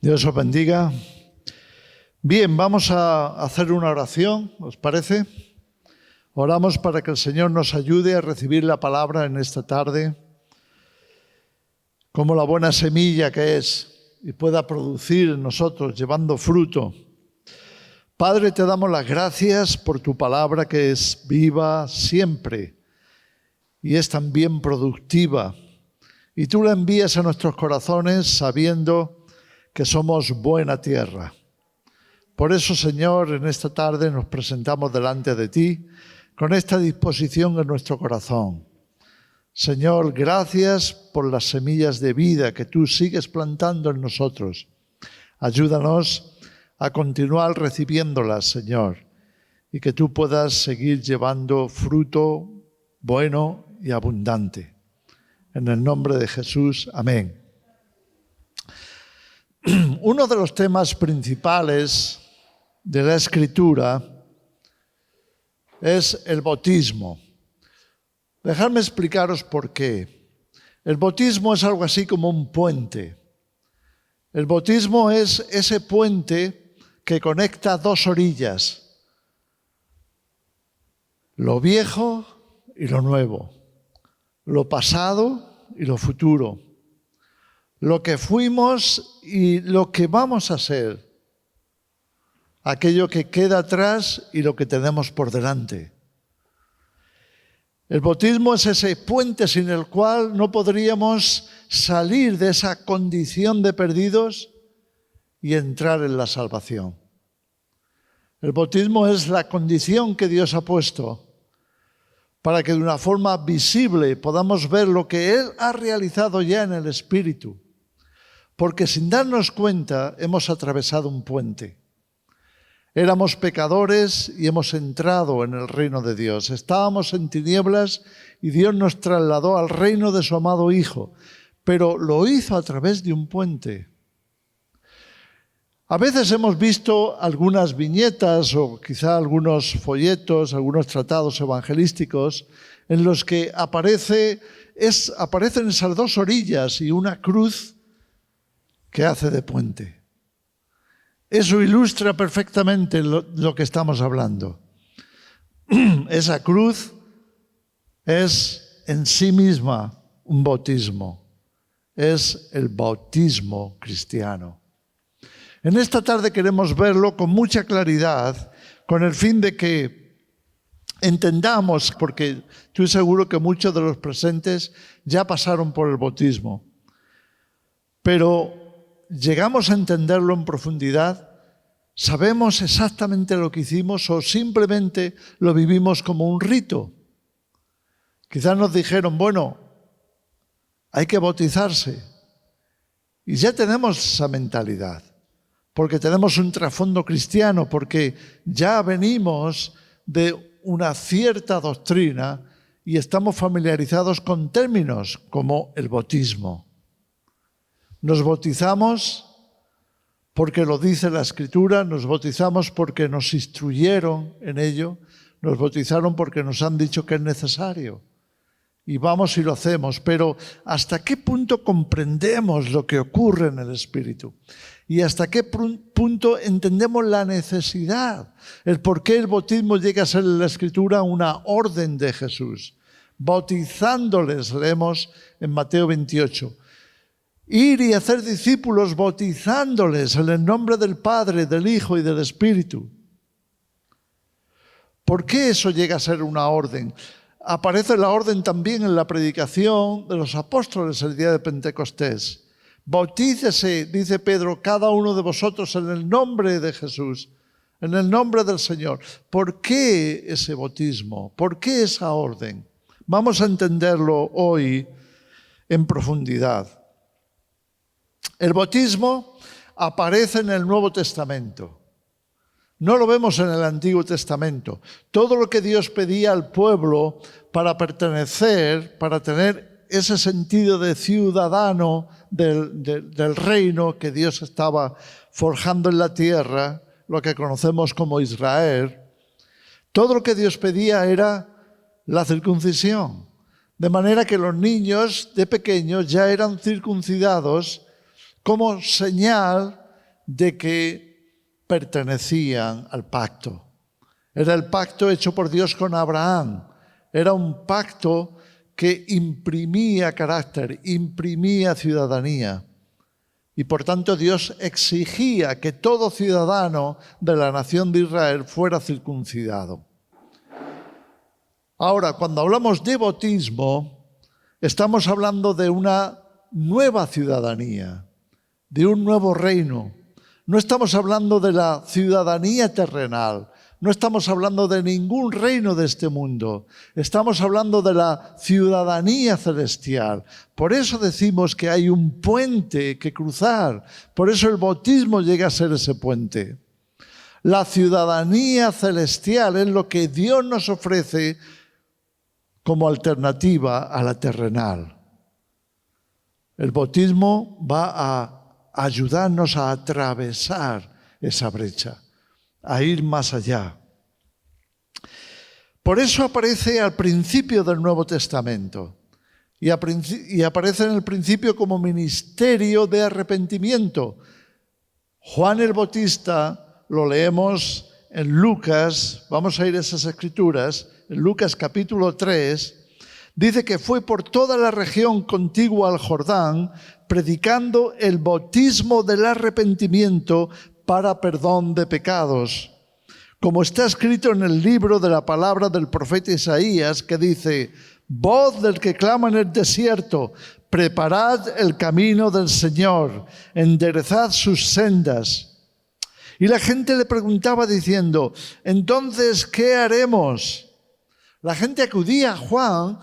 Dios os bendiga. Bien, vamos a hacer una oración, ¿os parece? Oramos para que el Señor nos ayude a recibir la palabra en esta tarde, como la buena semilla que es y pueda producir en nosotros, llevando fruto. Padre, te damos las gracias por tu palabra que es viva siempre y es también productiva. Y tú la envías a nuestros corazones sabiendo que somos buena tierra. Por eso, Señor, en esta tarde nos presentamos delante de ti con esta disposición en nuestro corazón. Señor, gracias por las semillas de vida que tú sigues plantando en nosotros. Ayúdanos a continuar recibiéndolas, Señor, y que tú puedas seguir llevando fruto bueno y abundante. En el nombre de Jesús, amén. Uno de los temas principales de la Escritura es el bautismo. Dejadme explicaros por qué. El bautismo es algo así como un puente. El bautismo es ese puente que conecta dos orillas, lo viejo y lo nuevo, lo pasado y lo futuro, lo que fuimos y lo que vamos a ser, aquello que queda atrás y lo que tenemos por delante. El bautismo es ese puente sin el cual no podríamos salir de esa condición de perdidos y entrar en la salvación. El bautismo es la condición que Dios ha puesto para que de una forma visible podamos ver lo que Él ha realizado ya en el Espíritu. Porque sin darnos cuenta hemos atravesado un puente. Éramos pecadores y hemos entrado en el reino de Dios. Estábamos en tinieblas y Dios nos trasladó al reino de su amado Hijo, pero lo hizo a través de un puente. A veces hemos visto algunas viñetas o quizá algunos folletos, algunos tratados evangelísticos en los que aparecen esas dos orillas y una cruz que hace de puente. Eso ilustra perfectamente lo que estamos hablando. Esa cruz es en sí misma un bautismo. Es el bautismo cristiano. En esta tarde queremos verlo con mucha claridad, con el fin de que entendamos, porque estoy seguro que muchos de los presentes ya pasaron por el bautismo, pero llegamos a entenderlo en profundidad, sabemos exactamente lo que hicimos o simplemente lo vivimos como un rito. Quizás nos dijeron, bueno, hay que bautizarse. Y ya tenemos esa mentalidad, porque tenemos un trasfondo cristiano, porque ya venimos de una cierta doctrina y estamos familiarizados con términos como el bautismo. Nos bautizamos porque lo dice la Escritura, nos bautizamos porque nos instruyeron en ello, nos bautizaron porque nos han dicho que es necesario. Y vamos y lo hacemos, pero ¿hasta qué punto comprendemos lo que ocurre en el Espíritu? ¿Y hasta qué punto entendemos la necesidad? El por qué el bautismo llega a ser en la Escritura una orden de Jesús. Bautizándoles, leemos en Mateo 28. Ir y hacer discípulos bautizándoles en el nombre del Padre, del Hijo y del Espíritu. ¿Por qué eso llega a ser una orden? Aparece la orden también en la predicación de los apóstoles el día de Pentecostés. Bautícese, dice Pedro, cada uno de vosotros en el nombre de Jesús, en el nombre del Señor. ¿Por qué ese bautismo? ¿Por qué esa orden? Vamos a entenderlo hoy en profundidad. El bautismo aparece en el Nuevo Testamento. No lo vemos en el Antiguo Testamento. Todo lo que Dios pedía al pueblo para pertenecer, para tener ese sentido de ciudadano del reino que Dios estaba forjando en la tierra, lo que conocemos como Israel, todo lo que Dios pedía era la circuncisión. De manera que los niños de pequeños ya eran circuncidados como señal de que pertenecían al pacto. Era el pacto hecho por Dios con Abraham. Era un pacto que imprimía carácter, imprimía ciudadanía. Y por tanto Dios exigía que todo ciudadano de la nación de Israel fuera circuncidado. Ahora, cuando hablamos de bautismo, estamos hablando de una nueva ciudadanía, de un nuevo reino. No estamos hablando de la ciudadanía terrenal, no estamos hablando de ningún reino de este mundo, estamos hablando de la ciudadanía celestial. Por eso decimos que hay un puente que cruzar, por eso el bautismo llega a ser ese puente. La ciudadanía celestial es lo que Dios nos ofrece como alternativa a la terrenal. El bautismo va a ayudarnos a atravesar esa brecha, a ir más allá. Por eso aparece al principio del Nuevo Testamento y aparece en el principio como ministerio de arrepentimiento. Juan el Bautista lo leemos en Lucas, vamos a ir a esas escrituras, en Lucas capítulo 3, dice que fue por toda la región contigua al Jordán, predicando el bautismo del arrepentimiento para perdón de pecados. Como está escrito en el libro de la palabra del profeta Isaías, que dice: voz del que clama en el desierto, preparad el camino del Señor, enderezad sus sendas. Y la gente le preguntaba diciendo: entonces, ¿qué haremos? La gente acudía a Juan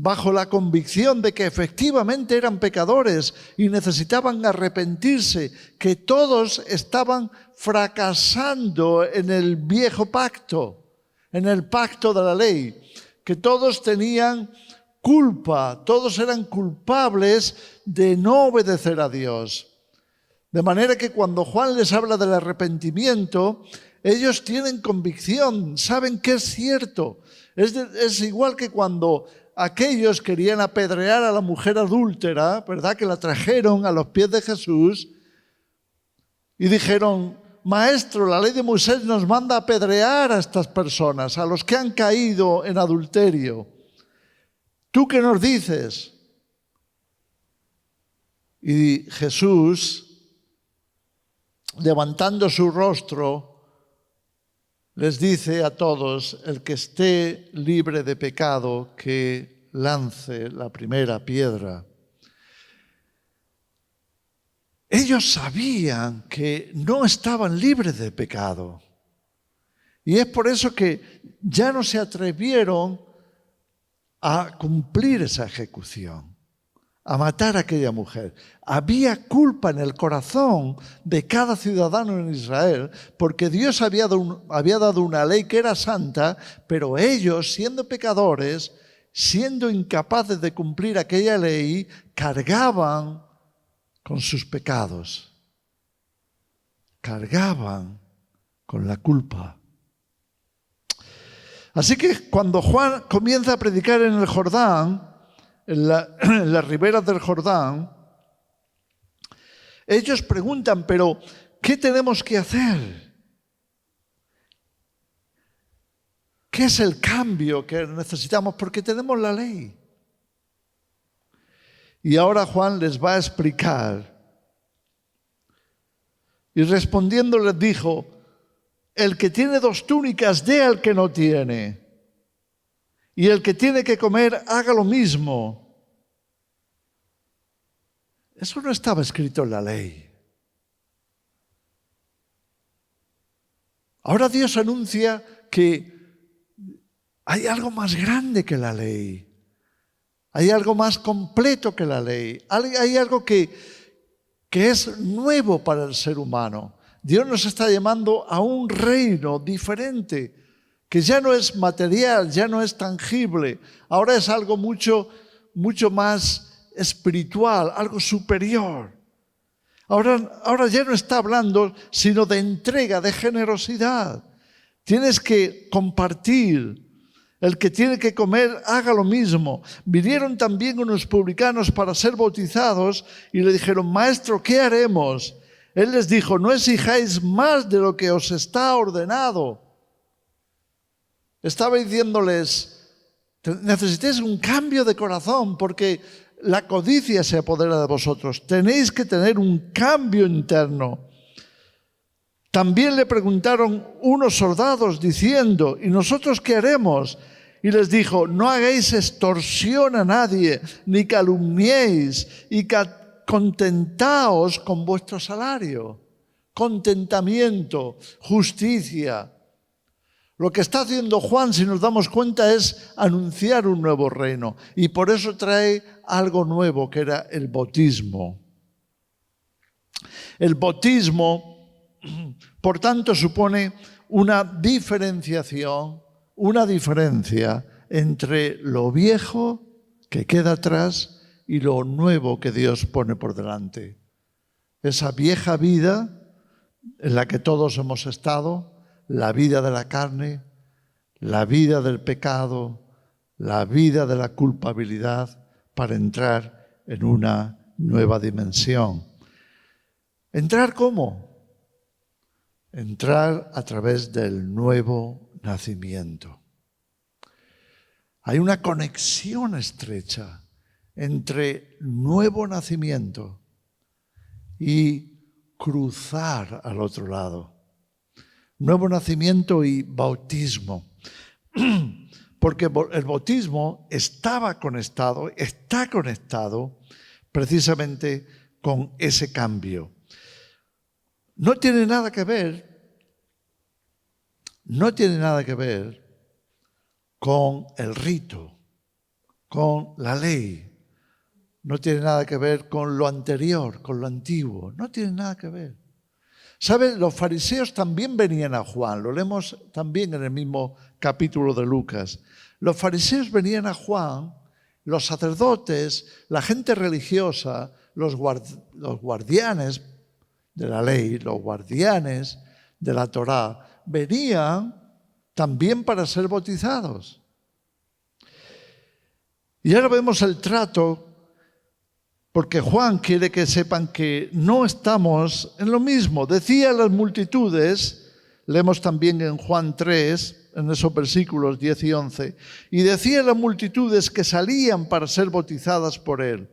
bajo la convicción de que efectivamente eran pecadores y necesitaban arrepentirse, que todos estaban fracasando en el viejo pacto, en el pacto de la ley, que todos tenían culpa, todos eran culpables de no obedecer a Dios. De manera que cuando Juan les habla del arrepentimiento, ellos tienen convicción, saben que es cierto. Es igual que cuando aquellos querían apedrear a la mujer adúltera, ¿verdad? Que la trajeron a los pies de Jesús y dijeron: Maestro, la ley de Moisés nos manda a apedrear a estas personas, a los que han caído en adulterio. ¿Tú qué nos dices? Y Jesús, levantando su rostro, les dice a todos: el que esté libre de pecado, que lance la primera piedra. Ellos sabían que no estaban libres de pecado. Y es por eso que ya no se atrevieron a cumplir esa ejecución, a matar a aquella mujer. Había culpa en el corazón de cada ciudadano en Israel, porque Dios había dado una ley que era santa, pero ellos, siendo pecadores, siendo incapaces de cumplir aquella ley, cargaban con sus pecados, cargaban con la culpa. Así que cuando Juan comienza a predicar en el Jordán, en las riberas del Jordán, ellos preguntan: pero ¿qué tenemos que hacer? ¿Qué es el cambio que necesitamos? Porque tenemos la ley. Y ahora Juan les va a explicar. Y respondiendo les dijo: el que tiene 2 túnicas, dé al que no tiene. Y el que tiene que comer, haga lo mismo. Eso no estaba escrito en la ley. Ahora Dios anuncia que hay algo más grande que la ley. Hay algo más completo que la ley. Hay algo que es nuevo para el ser humano. Dios nos está llamando a un reino diferente, que ya no es material, ya no es tangible. Ahora es algo mucho más espiritual, algo superior. Ahora ya no está hablando sino de entrega, de generosidad. Tienes que compartir. El que tiene que comer, haga lo mismo. Vinieron también unos publicanos para ser bautizados y le dijeron: Maestro, ¿qué haremos? Él les dijo, no exijáis más de lo que os está ordenado. Estaba diciéndoles, necesitáis un cambio de corazón porque la codicia se apodera de vosotros. Tenéis que tener un cambio interno. También le preguntaron unos soldados diciendo, ¿y nosotros qué haremos? Y les dijo, no hagáis extorsión a nadie, ni calumniéis, y contentaos con vuestro salario. Contentamiento, justicia. Lo que está haciendo Juan, si nos damos cuenta, es anunciar un nuevo reino. Y por eso trae algo nuevo, que era el bautismo. El bautismo, por tanto, supone una diferenciación, una diferencia entre lo viejo que queda atrás y lo nuevo que Dios pone por delante. Esa vieja vida en la que todos hemos estado, la vida de la carne, la vida del pecado, la vida de la culpabilidad, para entrar en una nueva dimensión. ¿Entrar cómo? Entrar a través del nuevo nacimiento. Hay una conexión estrecha entre nuevo nacimiento y cruzar al otro lado. Nuevo nacimiento y bautismo. Porque el bautismo está conectado precisamente con ese cambio. No tiene nada que ver con el rito, con la ley. No tiene nada que ver con lo anterior, con lo antiguo. No tiene nada que ver. ¿Saben? Los fariseos también venían a Juan. Lo leemos también en el mismo capítulo de Lucas. Los fariseos venían a Juan, los sacerdotes, la gente religiosa, los guardianes de la ley, los guardianes de la Torá, venían también para ser bautizados. Y ahora vemos el trato, porque Juan quiere que sepan que no estamos en lo mismo. Decía a las multitudes, leemos también en Juan 3, en esos versículos 10 y 11, y decía a las multitudes que salían para ser bautizadas por él: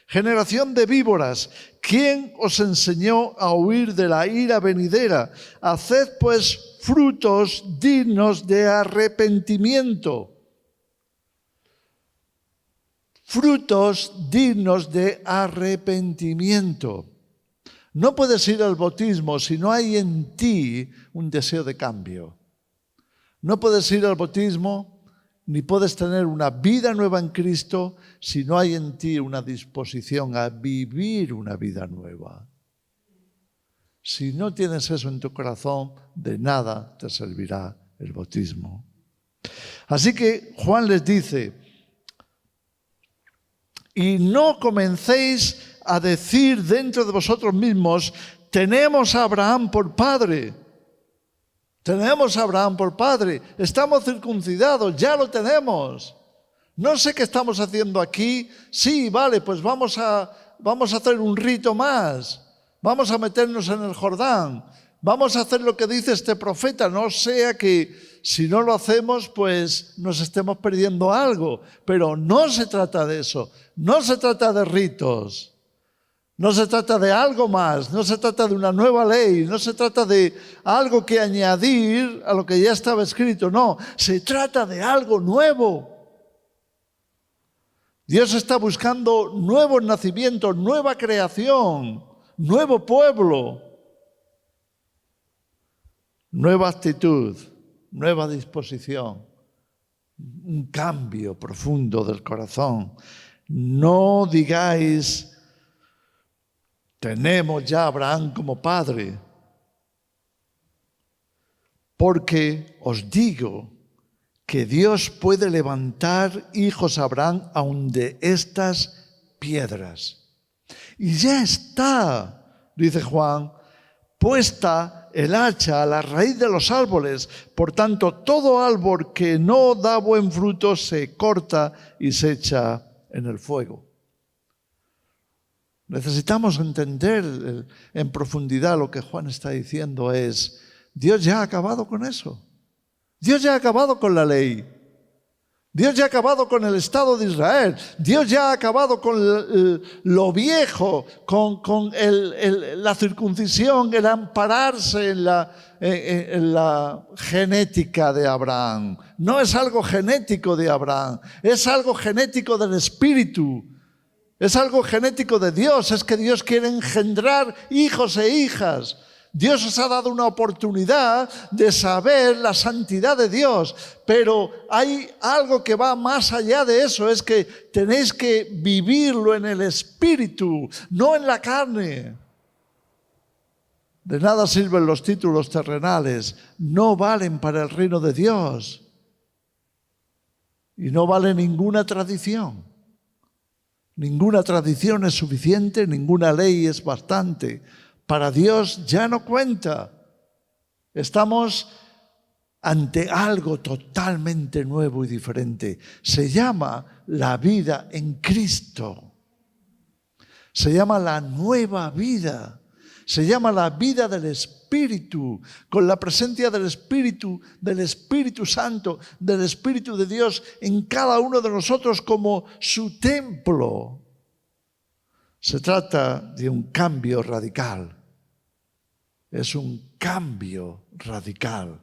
generación de víboras, ¿quién os enseñó a huir de la ira venidera? Haced pues frutos dignos de arrepentimiento. Frutos dignos de arrepentimiento. No puedes ir al bautismo si no hay en ti un deseo de cambio. No puedes ir al bautismo ni puedes tener una vida nueva en Cristo si no hay en ti una disposición a vivir una vida nueva. Si no tienes eso en tu corazón, de nada te servirá el bautismo. Así que Juan les dice: y no comencéis a decir dentro de vosotros mismos, tenemos a Abraham por padre. Tenemos a Abraham por padre. Estamos circuncidados, ya lo tenemos. No sé qué estamos haciendo aquí. Sí, vale, pues vamos a hacer un rito más. Vamos a meternos en el Jordán. Vamos a hacer lo que dice este profeta. No sea que si no lo hacemos, pues nos estemos perdiendo algo. Pero no se trata de eso. No se trata de ritos. No se trata de algo más. No se trata de una nueva ley. No se trata de algo que añadir a lo que ya estaba escrito. No, se trata de algo nuevo. Dios está buscando nuevos nacimientos, nueva creación, nuevo pueblo, nueva actitud, nueva disposición, un cambio profundo del corazón. No digáis, tenemos ya a Abraham como padre, porque os digo que Dios puede levantar hijos a Abraham aun de estas piedras. Y ya está, dice Juan, puesta el hacha a la raíz de los árboles. Por tanto, todo árbol que no da buen fruto se corta y se echa en el fuego. Necesitamos entender en profundidad lo que Juan está diciendo es, Dios ya ha acabado con eso. Dios ya ha acabado con la ley. Dios ya ha acabado con el Estado de Israel. Dios ya ha acabado con lo viejo, con la circuncisión, el ampararse en la genética de Abraham. No es algo genético de Abraham, es algo genético del Espíritu. Es algo genético de Dios, es que Dios quiere engendrar hijos e hijas. Dios os ha dado una oportunidad de saber la santidad de Dios, pero hay algo que va más allá de eso, es que tenéis que vivirlo en el Espíritu, no en la carne. De nada sirven los títulos terrenales, no valen para el reino de Dios y no vale ninguna tradición. Ninguna tradición es suficiente, ninguna ley es bastante. Para Dios ya no cuenta. Estamos ante algo totalmente nuevo y diferente. Se llama la vida en Cristo. Se llama la nueva vida. Se llama la vida del Espíritu, con la presencia del Espíritu Santo, del Espíritu de Dios en cada uno de nosotros como su templo. Se trata de un cambio radical. Es un cambio radical.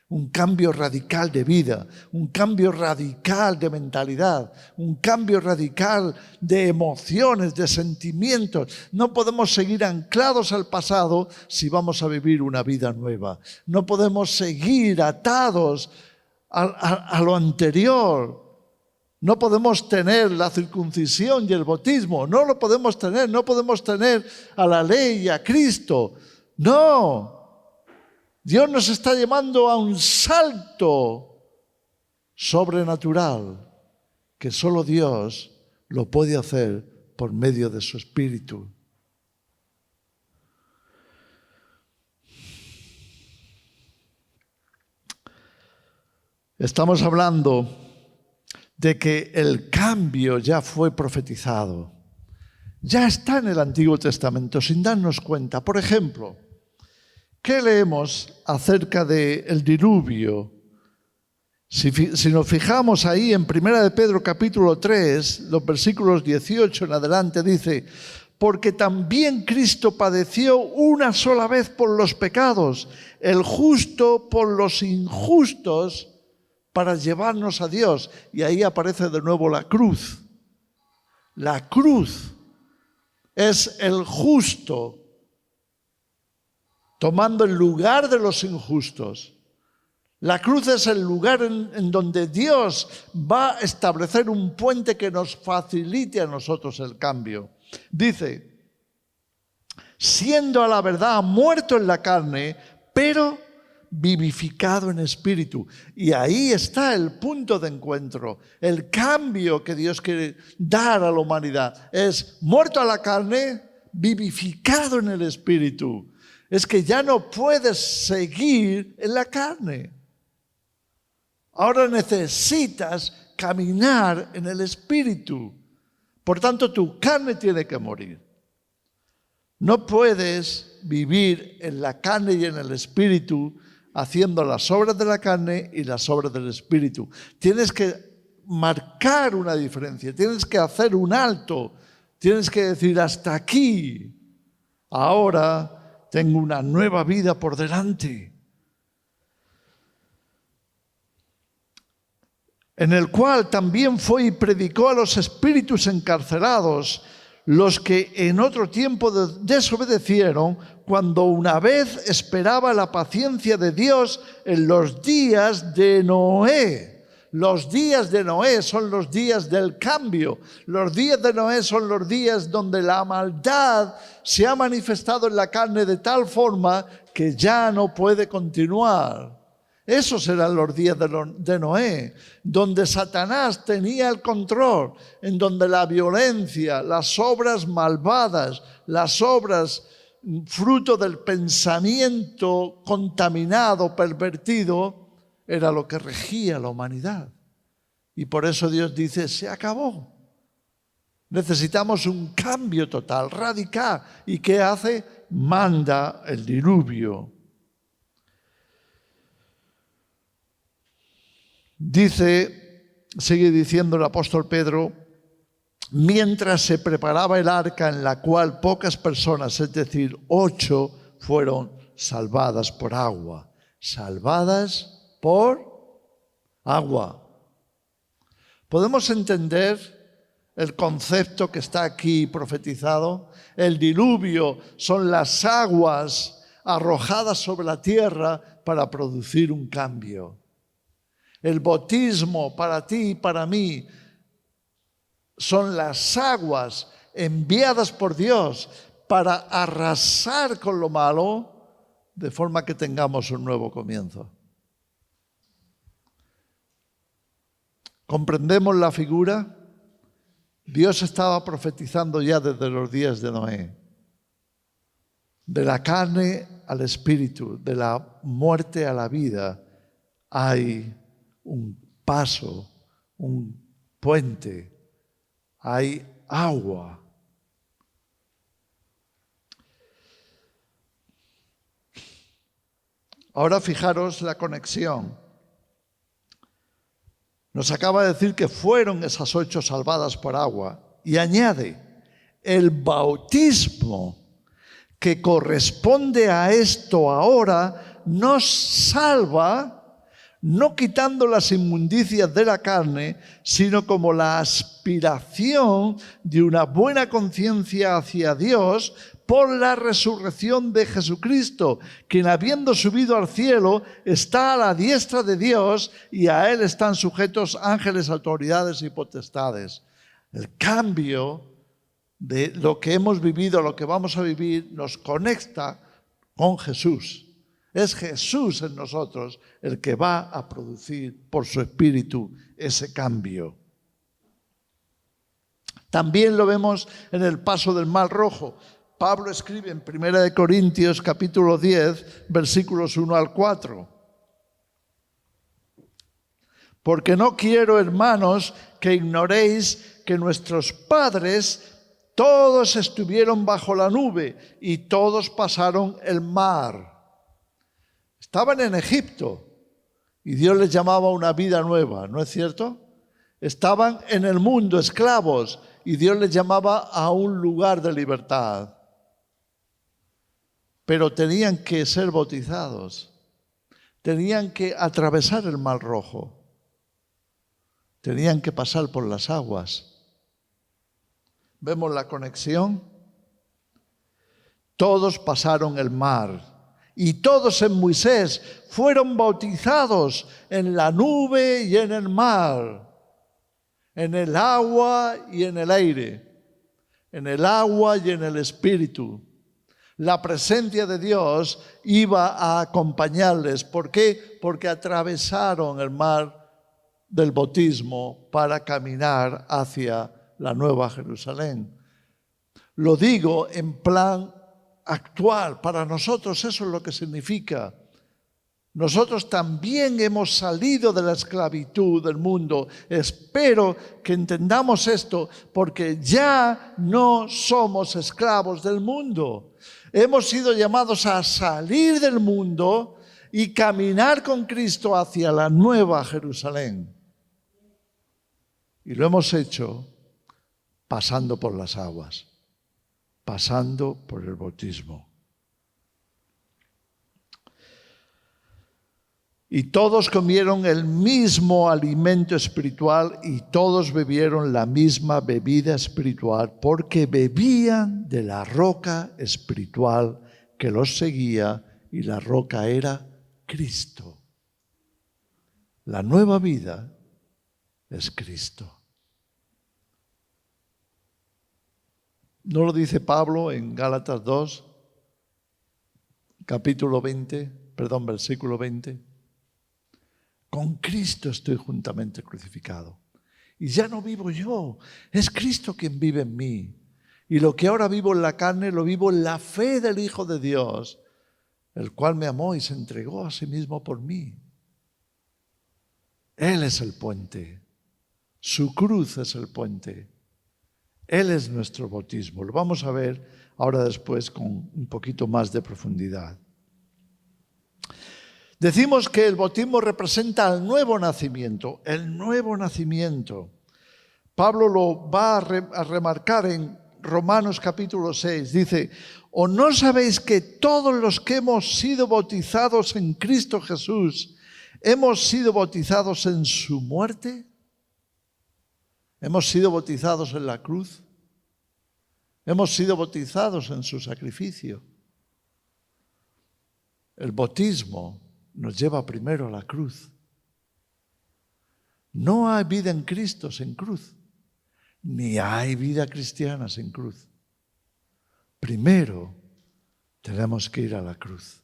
Un cambio radical de vida, un cambio radical de mentalidad, un cambio radical de emociones, de sentimientos. No podemos seguir anclados al pasado si vamos a vivir una vida nueva. No podemos seguir atados a lo anterior. No podemos tener la circuncisión y el bautismo. No lo podemos tener. No podemos tener a la ley y a Cristo. No. Dios nos está llamando a un salto sobrenatural que solo Dios lo puede hacer por medio de su Espíritu. Estamos hablando de que el cambio ya fue profetizado. Ya está en el Antiguo Testamento sin darnos cuenta. Por ejemplo, ¿qué leemos acerca del diluvio? Si nos fijamos ahí en 1 de Pedro capítulo 3, los versículos 18 en adelante, dice: porque también Cristo padeció una sola vez por los pecados, el justo por los injustos, para llevarnos a Dios. Y ahí aparece de nuevo la cruz. La cruz es el justo tomando el lugar de los injustos. La cruz es el lugar en donde Dios va a establecer un puente que nos facilite a nosotros el cambio. Dice, siendo a la verdad muerto en la carne, pero vivificado en espíritu. Y ahí está el punto de encuentro. El cambio que Dios quiere dar a la humanidad es muerto a la carne, vivificado en el espíritu. Es que ya no puedes seguir en la carne. Ahora necesitas caminar en el Espíritu. Por tanto, tu carne tiene que morir. No puedes vivir en la carne y en el Espíritu haciendo las obras de la carne y las obras del Espíritu. Tienes que marcar una diferencia, tienes que hacer un alto, tienes que decir hasta aquí. Ahora tengo una nueva vida por delante, en el cual también fue y predicó a los espíritus encarcelados, los que en otro tiempo desobedecieron, cuando una vez esperaba la paciencia de Dios en los días de Noé. Los días de Noé son los días del cambio. Los días de Noé son los días donde la maldad se ha manifestado en la carne de tal forma que ya no puede continuar. Esos serán los días de Noé, donde Satanás tenía el control, en donde la violencia, las obras malvadas, las obras fruto del pensamiento contaminado, pervertido, era lo que regía la humanidad. Y por eso Dios dice, se acabó. Necesitamos un cambio total, radical. ¿Y qué hace? Manda el diluvio. Sigue diciendo el apóstol Pedro, mientras se preparaba el arca en la cual pocas personas, es decir, 8, fueron salvadas por agua. Salvadas por agua. ¿Podemos entender el concepto que está aquí profetizado? El diluvio son las aguas arrojadas sobre la tierra para producir un cambio. El bautismo para ti y para mí son las aguas enviadas por Dios para arrasar con lo malo, de forma que tengamos un nuevo comienzo. ¿Comprendemos la figura? Dios estaba profetizando ya desde los días de Noé. De la carne al espíritu, de la muerte a la vida, hay un paso, un puente, hay agua. Ahora fijaros la conexión. Nos acaba de decir que fueron esas 8 salvadas por agua. Y añade, el bautismo que corresponde a esto ahora nos salva, no quitando las inmundicias de la carne, sino como la aspiración de una buena conciencia hacia Dios por la resurrección de Jesucristo, quien habiendo subido al cielo está a la diestra de Dios y a Él están sujetos ángeles, autoridades y potestades. El cambio de lo que hemos vivido a lo que vamos a vivir nos conecta con Jesús. Es Jesús en nosotros el que va a producir por su Espíritu ese cambio. También lo vemos en el paso del Mar Rojo. Pablo escribe en 1 Corintios capítulo 10, versículos 1 al 4. Porque no quiero, hermanos, que ignoréis que nuestros padres todos estuvieron bajo la nube y todos pasaron el mar. Estaban en Egipto y Dios les llamaba a una vida nueva, ¿no es cierto? Estaban en el mundo esclavos y Dios les llamaba a un lugar de libertad. Pero tenían que ser bautizados, tenían que atravesar el Mar Rojo, tenían que pasar por las aguas. ¿Vemos la conexión? Todos pasaron el mar. Y todos en Moisés fueron bautizados en la nube y en el mar, en el agua y en el aire, en el agua y en el espíritu. La presencia de Dios iba a acompañarles. ¿Por qué? Porque atravesaron el mar del bautismo para caminar hacia la Nueva Jerusalén. Lo digo en plan actual, para nosotros eso es lo que significa. Nosotros también hemos salido de la esclavitud del mundo. Espero que entendamos esto, porque ya no somos esclavos del mundo. Hemos sido llamados a salir del mundo y caminar con Cristo hacia la Nueva Jerusalén. Y lo hemos hecho pasando por las aguas, pasando por el bautismo. Y todos comieron el mismo alimento espiritual y todos bebieron la misma bebida espiritual, porque bebían de la roca espiritual que los seguía, y la roca era Cristo. La nueva vida es Cristo. ¿No lo dice Pablo en Gálatas 2, versículo 20? Con Cristo estoy juntamente crucificado. Y ya no vivo yo, es Cristo quien vive en mí. Y lo que ahora vivo en la carne, lo vivo en la fe del Hijo de Dios, el cual me amó y se entregó a sí mismo por mí. Él es el puente, su cruz es el puente. Él es nuestro bautismo. Lo vamos a ver ahora después con un poquito más de profundidad. Decimos que el bautismo representa el nuevo nacimiento, el nuevo nacimiento. Pablo lo va a remarcar en Romanos capítulo 6. Dice, ¿o no sabéis que todos los que hemos sido bautizados en Cristo Jesús, hemos sido bautizados en su muerte? ¿Hemos sido bautizados en la cruz? ¿Hemos sido bautizados en su sacrificio? El bautismo nos lleva primero a la cruz. No hay vida en Cristo sin cruz, ni hay vida cristiana sin cruz. Primero tenemos que ir a la cruz.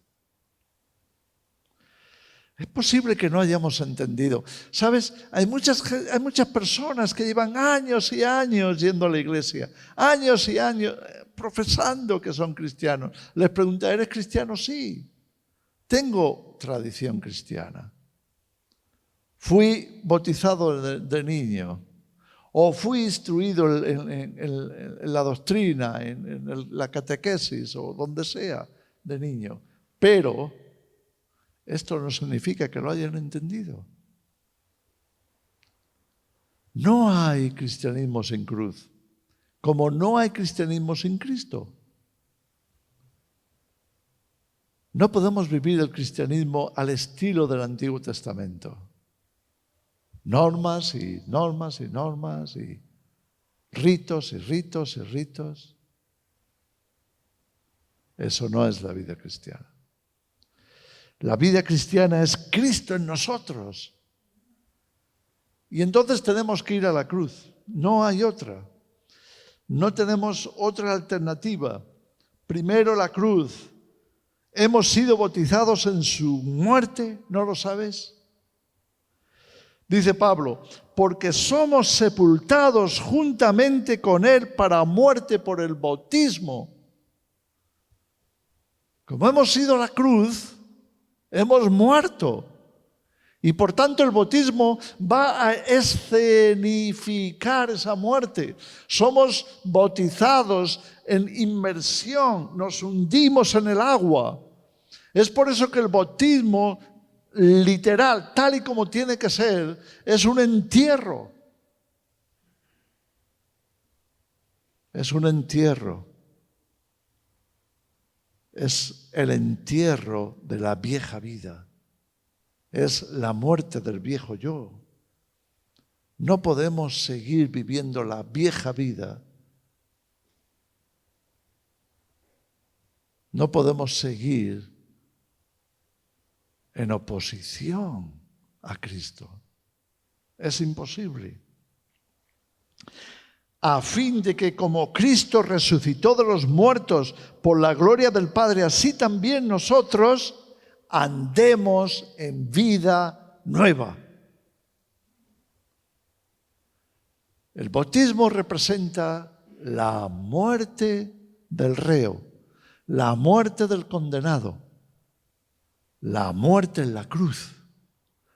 Es posible que no hayamos entendido. ¿Sabes? Hay muchas personas que llevan años y años yendo a la iglesia, años y años profesando que son cristianos. Les pregunta, ¿eres cristiano? Sí. Tengo tradición cristiana. Fui bautizado de niño. O fui instruido en la doctrina, en la catequesis o donde sea de niño. Pero esto no significa que lo hayan entendido. No hay cristianismo sin cruz, como no hay cristianismo sin Cristo. No podemos vivir el cristianismo al estilo del Antiguo Testamento. Normas y normas y normas y ritos y ritos y ritos. Eso no es la vida cristiana. La vida cristiana es Cristo en nosotros. Y entonces tenemos que ir a la cruz. No hay otra. No tenemos otra alternativa. Primero la cruz. Hemos sido bautizados en su muerte, ¿no lo sabes? Dice Pablo, porque somos sepultados juntamente con Él para muerte por el bautismo. Como hemos ido a la cruz, hemos muerto. Y por tanto el bautismo va a escenificar esa muerte. Somos bautizados en inmersión, nos hundimos en el agua. Es por eso que el bautismo literal, tal y como tiene que ser, es un entierro. Es un entierro. Es el entierro de la vieja vida. Es la muerte del viejo yo. No podemos seguir viviendo la vieja vida. No podemos seguir en oposición a Cristo. Es imposible. A fin de que como Cristo resucitó de los muertos por la gloria del Padre, así también nosotros andemos en vida nueva. El bautismo representa la muerte del reo, la muerte del condenado, la muerte en la cruz,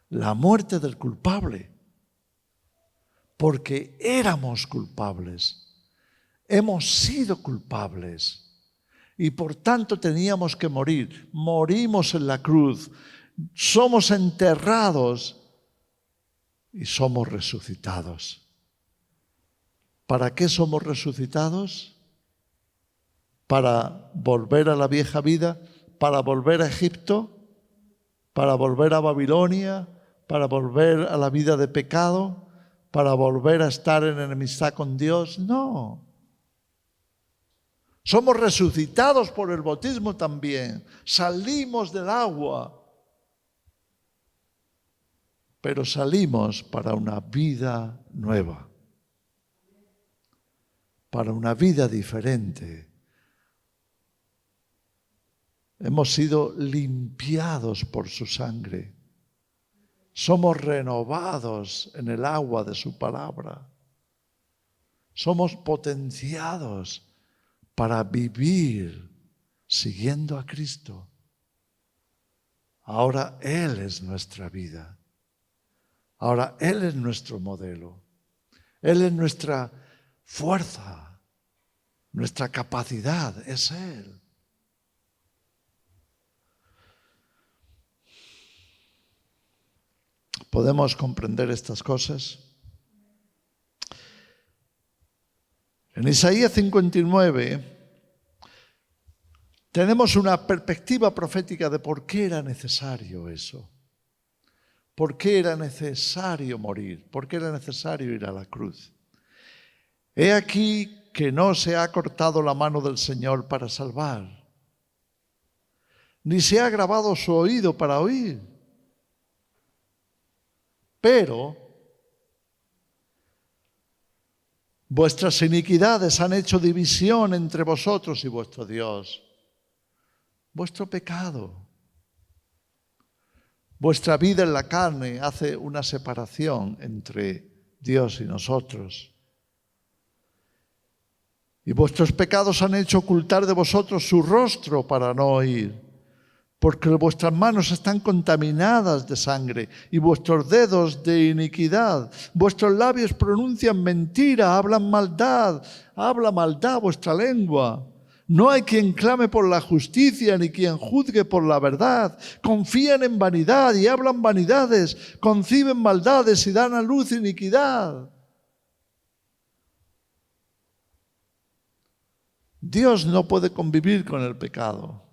la muerte del culpable, porque éramos culpables, hemos sido culpables. Y por tanto teníamos que morir. Morimos en la cruz. Somos enterrados y somos resucitados. ¿Para qué somos resucitados? ¿Para volver a la vieja vida? ¿Para volver a Egipto? ¿Para volver a Babilonia? ¿Para volver a la vida de pecado? ¿Para volver a estar en enemistad con Dios? No. Somos resucitados por el bautismo también. Salimos del agua. Pero salimos para una vida nueva. Para una vida diferente. Hemos sido limpiados por su sangre. Somos renovados en el agua de su palabra. Somos potenciados para vivir siguiendo a Cristo. Ahora Él es nuestra vida. Ahora Él es nuestro modelo. Él es nuestra fuerza, nuestra capacidad es Él. ¿Podemos comprender estas cosas? En Isaías 59 tenemos una perspectiva profética de por qué era necesario eso. ¿Por qué era necesario morir? ¿Por qué era necesario ir a la cruz? He aquí que no se ha cortado la mano del Señor para salvar, ni se ha agravado su oído para oír. Pero vuestras iniquidades han hecho división entre vosotros y vuestro Dios. Vuestro pecado, vuestra vida en la carne hace una separación entre Dios y nosotros. Y vuestros pecados han hecho ocultar de vosotros su rostro para no oír, porque vuestras manos están contaminadas de sangre y vuestros dedos de iniquidad. Vuestros labios pronuncian mentira, hablan maldad, habla maldad vuestra lengua. No hay quien clame por la justicia, ni quien juzgue por la verdad. Confían en vanidad y hablan vanidades, conciben maldades y dan a luz iniquidad. Dios no puede convivir con el pecado.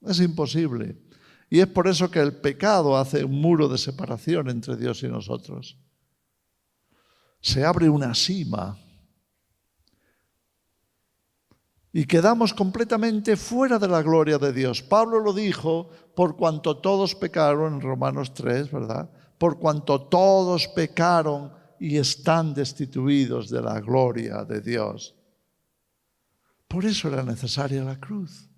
Es imposible. Y es por eso que el pecado hace un muro de separación entre Dios y nosotros. Se abre una sima y quedamos completamente fuera de la gloria de Dios. Pablo lo dijo, por cuanto todos pecaron, en Romanos 3, ¿verdad? Por cuanto todos pecaron y están destituidos de la gloria de Dios. Por eso era necesaria la cruz.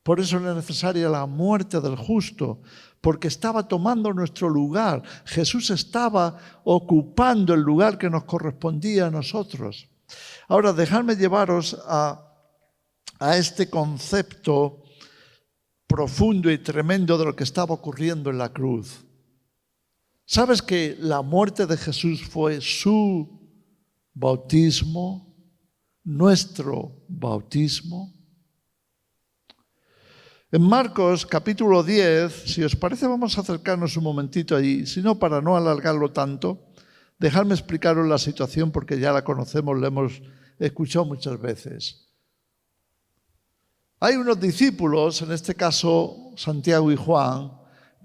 Por eso era necesaria la muerte del justo, porque estaba tomando nuestro lugar. Jesús estaba ocupando el lugar que nos correspondía a nosotros. Ahora, dejadme llevaros a este concepto profundo y tremendo de lo que estaba ocurriendo en la cruz. ¿Sabes que la muerte de Jesús fue su bautismo, nuestro bautismo? En Marcos capítulo 10, si os parece, vamos a acercarnos un momentito allí, si no, para no alargarlo tanto, dejadme explicaros la situación porque ya la conocemos, la hemos escuchado muchas veces. Hay unos discípulos, en este caso Santiago y Juan,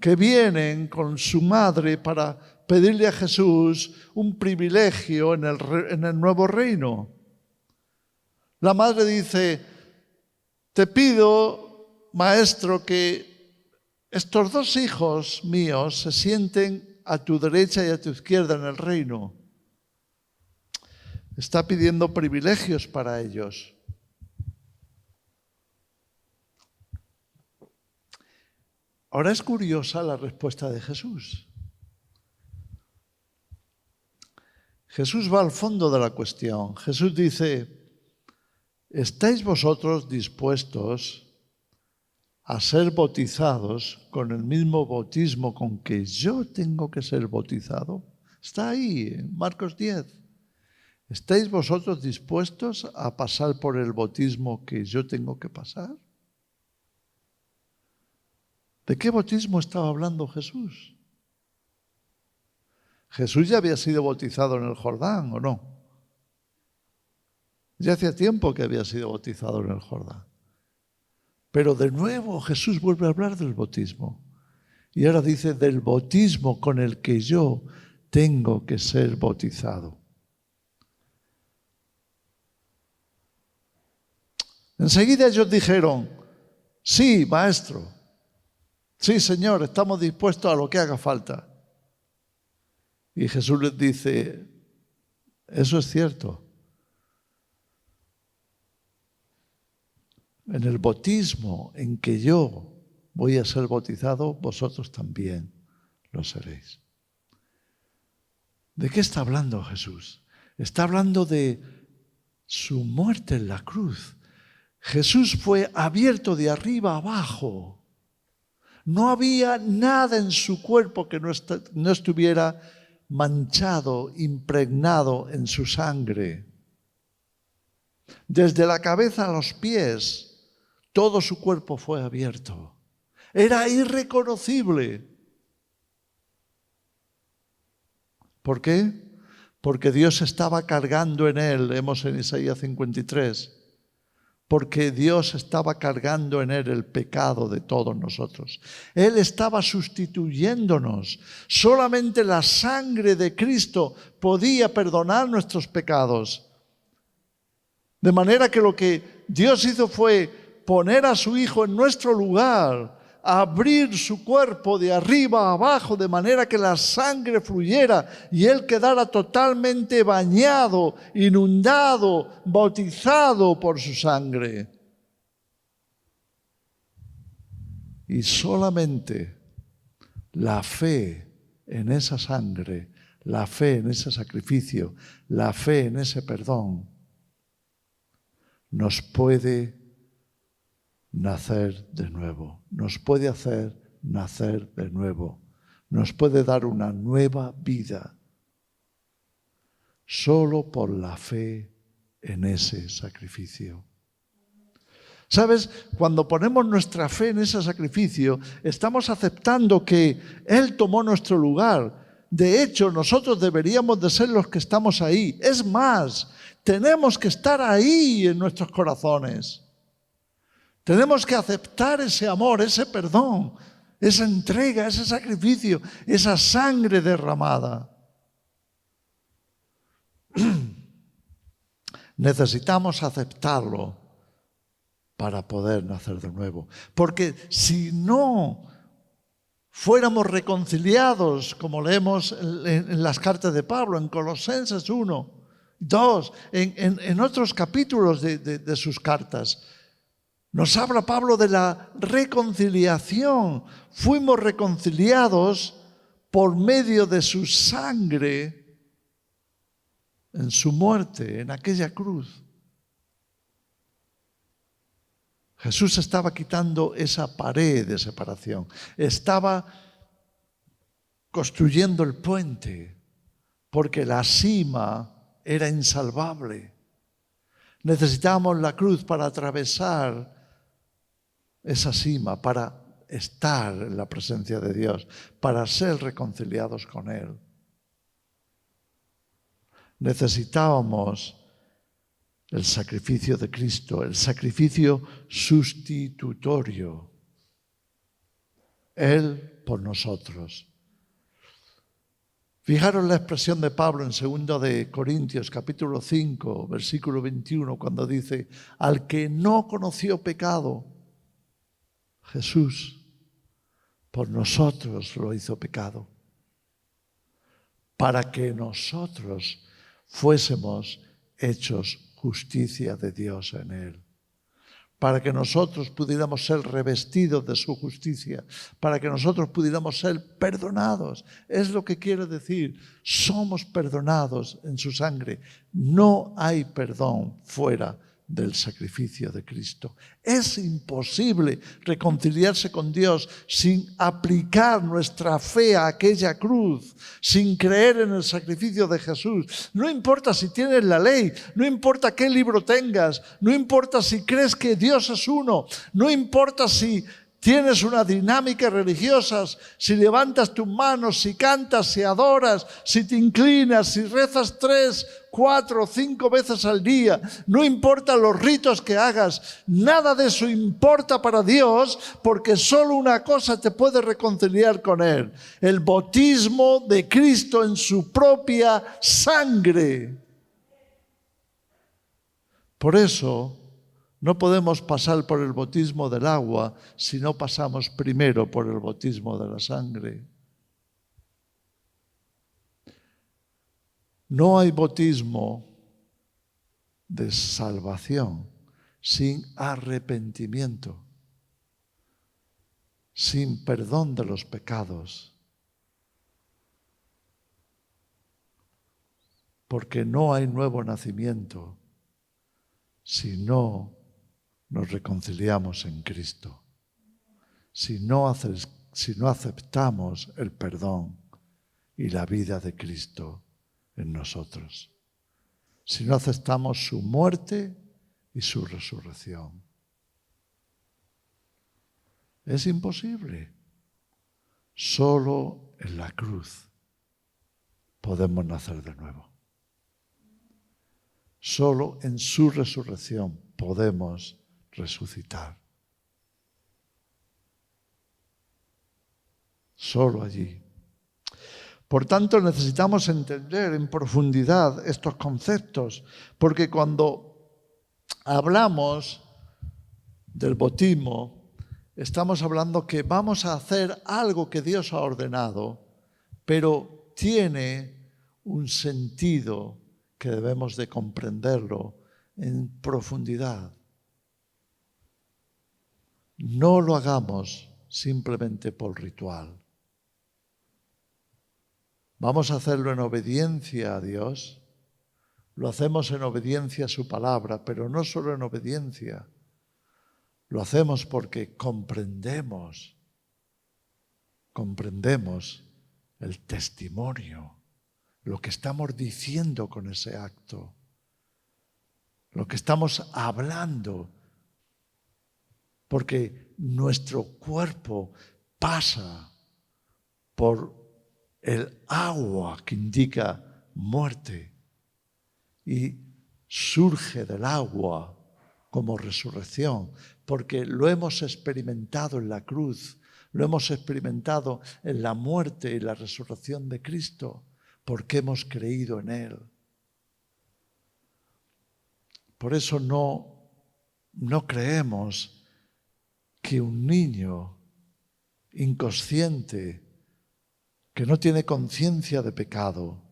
que vienen con su madre para pedirle a Jesús un privilegio en el nuevo reino. La madre dice, te pido, Maestro, que estos dos hijos míos se sienten a tu derecha y a tu izquierda en el reino. Está pidiendo privilegios para ellos. Ahora es curiosa la respuesta de Jesús. Jesús va al fondo de la cuestión. Jesús dice, ¿estáis vosotros dispuestos a ser bautizados con el mismo bautismo con que yo tengo que ser bautizado? Está ahí, en Marcos 10. ¿Estáis vosotros dispuestos a pasar por el bautismo que yo tengo que pasar? ¿De qué bautismo estaba hablando Jesús? Jesús ya había sido bautizado en el Jordán, ¿o no? Ya hacía tiempo que había sido bautizado en el Jordán. Pero de nuevo Jesús vuelve a hablar del bautismo. Y ahora dice, del bautismo con el que yo tengo que ser bautizado. Enseguida ellos dijeron, sí, maestro, sí, Señor, estamos dispuestos a lo que haga falta. Y Jesús les dice, eso es cierto. En el bautismo en que yo voy a ser bautizado, vosotros también lo seréis. ¿De qué está hablando Jesús? Está hablando de su muerte en la cruz. Jesús fue abierto de arriba abajo. No había nada en su cuerpo que no estuviera manchado, impregnado en su sangre. Desde la cabeza a los pies, todo su cuerpo fue abierto. Era irreconocible. ¿Por qué? Porque Dios estaba cargando en él, leemos en Isaías 53, porque Dios estaba cargando en él el pecado de todos nosotros. Él estaba sustituyéndonos. Solamente la sangre de Cristo podía perdonar nuestros pecados. De manera que lo que Dios hizo fue poner a su Hijo en nuestro lugar, abrir su cuerpo de arriba a abajo, de manera que la sangre fluyera y Él quedara totalmente bañado, inundado, bautizado por su sangre. Y solamente la fe en esa sangre, la fe en ese sacrificio, la fe en ese perdón, nos puede nacer de nuevo, nos puede hacer nacer de nuevo, nos puede dar una nueva vida, solo por la fe en ese sacrificio. ¿Sabes? Cuando ponemos nuestra fe en ese sacrificio, estamos aceptando que Él tomó nuestro lugar. De hecho, nosotros deberíamos de ser los que estamos ahí. Es más, tenemos que estar ahí en nuestros corazones. Tenemos que aceptar ese amor, ese perdón, esa entrega, ese sacrificio, esa sangre derramada. Necesitamos aceptarlo para poder nacer de nuevo. Porque si no fuéramos reconciliados, como leemos en las cartas de Pablo, en Colosenses 1, 2, en otros capítulos de sus cartas, nos habla Pablo de la reconciliación. Fuimos reconciliados por medio de su sangre en su muerte, en aquella cruz. Jesús estaba quitando esa pared de separación. Estaba construyendo el puente, porque la cima era insalvable. Necesitábamos la cruz para atravesar esa cima, para estar en la presencia de Dios, para ser reconciliados con Él. Necesitábamos el sacrificio de Cristo, el sacrificio sustitutorio. Él por nosotros. Fijaros la expresión de Pablo en 2 de Corintios, capítulo 5, versículo 21, cuando dice: al que no conoció pecado, Jesús por nosotros lo hizo pecado, para que nosotros fuésemos hechos justicia de Dios en Él. Para que nosotros pudiéramos ser revestidos de su justicia, para que nosotros pudiéramos ser perdonados. Es lo que quiere decir, somos perdonados en su sangre. No hay perdón fuera del sacrificio de Cristo. Es imposible reconciliarse con Dios sin aplicar nuestra fe a aquella cruz, sin creer en el sacrificio de Jesús. No importa si tienes la ley, no importa qué libro tengas, no importa si crees que Dios es uno, no importa si tienes una dinámica religiosa, si levantas tus manos, si cantas, si adoras, si te inclinas, si rezas 3, 4, 5 veces al día. No importa los ritos que hagas, nada de eso importa para Dios, porque solo una cosa te puede reconciliar con Él: el bautismo de Cristo en su propia sangre. Por eso no podemos pasar por el bautismo del agua si no pasamos primero por el bautismo de la sangre. No hay bautismo de salvación sin arrepentimiento, sin perdón de los pecados, porque no hay nuevo nacimiento si no nos reconciliamos en Cristo, si no aceptamos el perdón y la vida de Cristo en nosotros, si no aceptamos su muerte y su resurrección. Es imposible. Solo en la cruz podemos nacer de nuevo. Solo en su resurrección podemos resucitar. Solo allí. Por tanto, necesitamos entender en profundidad estos conceptos, porque cuando hablamos del bautismo, estamos hablando que vamos a hacer algo que Dios ha ordenado, pero tiene un sentido que debemos de comprenderlo en profundidad. No lo hagamos simplemente por ritual. Vamos a hacerlo en obediencia a Dios. Lo hacemos en obediencia a su palabra, pero no solo en obediencia. Lo hacemos porque comprendemos el testimonio, lo que estamos diciendo con ese acto, lo que estamos hablando, porque nuestro cuerpo pasa por el agua que indica muerte y surge del agua como resurrección, porque lo hemos experimentado en la cruz, lo hemos experimentado en la muerte y la resurrección de Cristo, porque hemos creído en Él. Por eso no creemos que un niño inconsciente, que no tiene conciencia de pecado,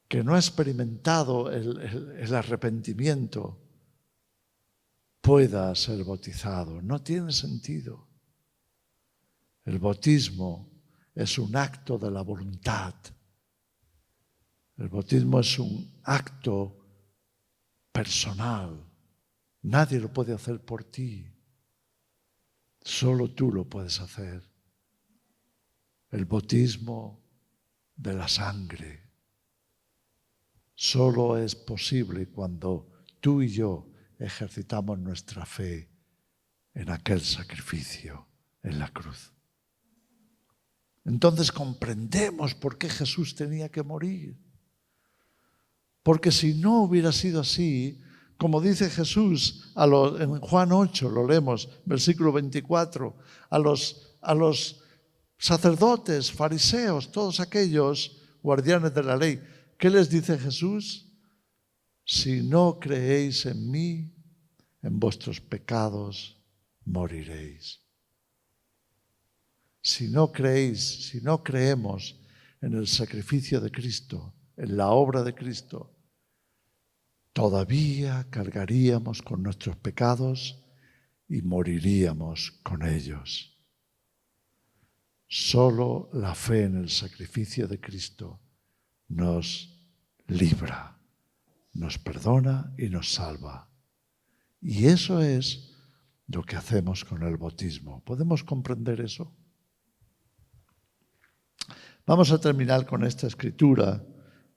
que no ha experimentado el arrepentimiento, pueda ser bautizado. No tiene sentido. El bautismo es un acto de la voluntad. El bautismo es un acto personal. Nadie lo puede hacer por ti. Solo tú lo puedes hacer. El bautismo de la sangre solo es posible cuando tú y yo ejercitamos nuestra fe en aquel sacrificio en la cruz. Entonces comprendemos por qué Jesús tenía que morir. Porque si no hubiera sido así, como dice Jesús en Juan 8, lo leemos, versículo 24, a los sacerdotes, fariseos, todos aquellos guardianes de la ley, ¿qué les dice Jesús? Si no creéis en mí, en vuestros pecados moriréis. Si no creemos en el sacrificio de Cristo, en la obra de Cristo, todavía cargaríamos con nuestros pecados y moriríamos con ellos. Solo la fe en el sacrificio de Cristo nos libra, nos perdona y nos salva. Y eso es lo que hacemos con el bautismo. ¿Podemos comprender eso? Vamos a terminar con esta escritura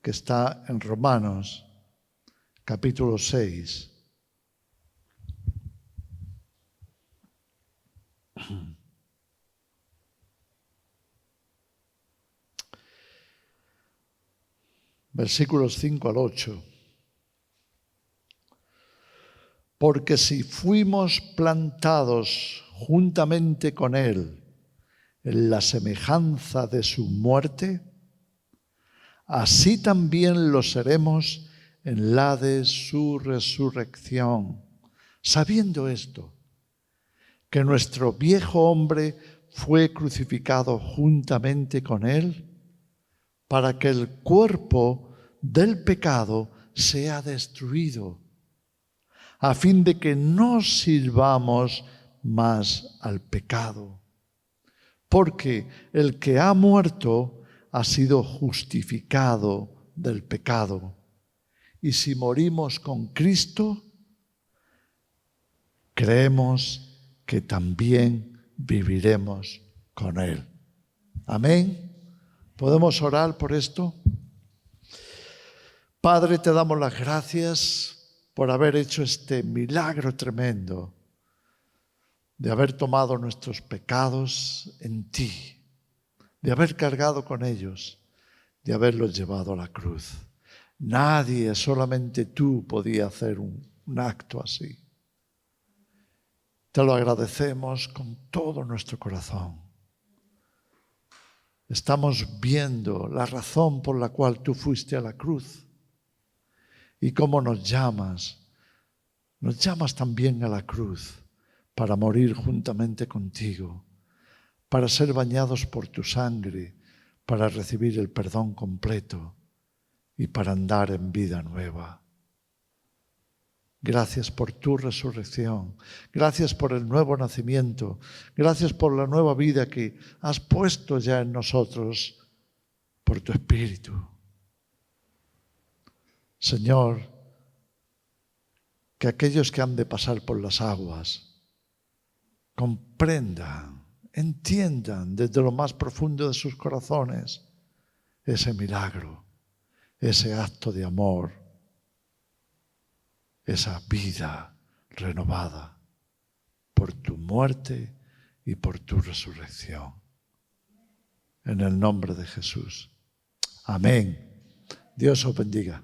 que está en Romanos, capítulo 6. Versículos 5 al 8. Porque si fuimos plantados juntamente con Él en la semejanza de su muerte, así también lo seremos en la de su resurrección. Sabiendo esto, que nuestro viejo hombre fue crucificado juntamente con Él, para que el cuerpo del pecado sea destruido, a fin de que no sirvamos más al pecado. Porque el que ha muerto ha sido justificado del pecado. Y si morimos con Cristo, creemos que también viviremos con Él. Amén. ¿Podemos orar por esto? Padre, te damos las gracias por haber hecho este milagro tremendo de haber tomado nuestros pecados en ti, de haber cargado con ellos, de haberlos llevado a la cruz. Nadie, solamente tú, podía hacer un acto así. Te lo agradecemos con todo nuestro corazón. Estamos viendo la razón por la cual tú fuiste a la cruz y cómo nos llamas. Nos llamas también a la cruz para morir juntamente contigo, para ser bañados por tu sangre, para recibir el perdón completo y para andar en vida nueva. Gracias por tu resurrección, gracias por el nuevo nacimiento, gracias por la nueva vida que has puesto ya en nosotros por tu Espíritu. Señor, que aquellos que han de pasar por las aguas comprendan, entiendan desde lo más profundo de sus corazones ese milagro, ese acto de amor, esa vida renovada por tu muerte y por tu resurrección. En el nombre de Jesús. Amén. Dios os bendiga.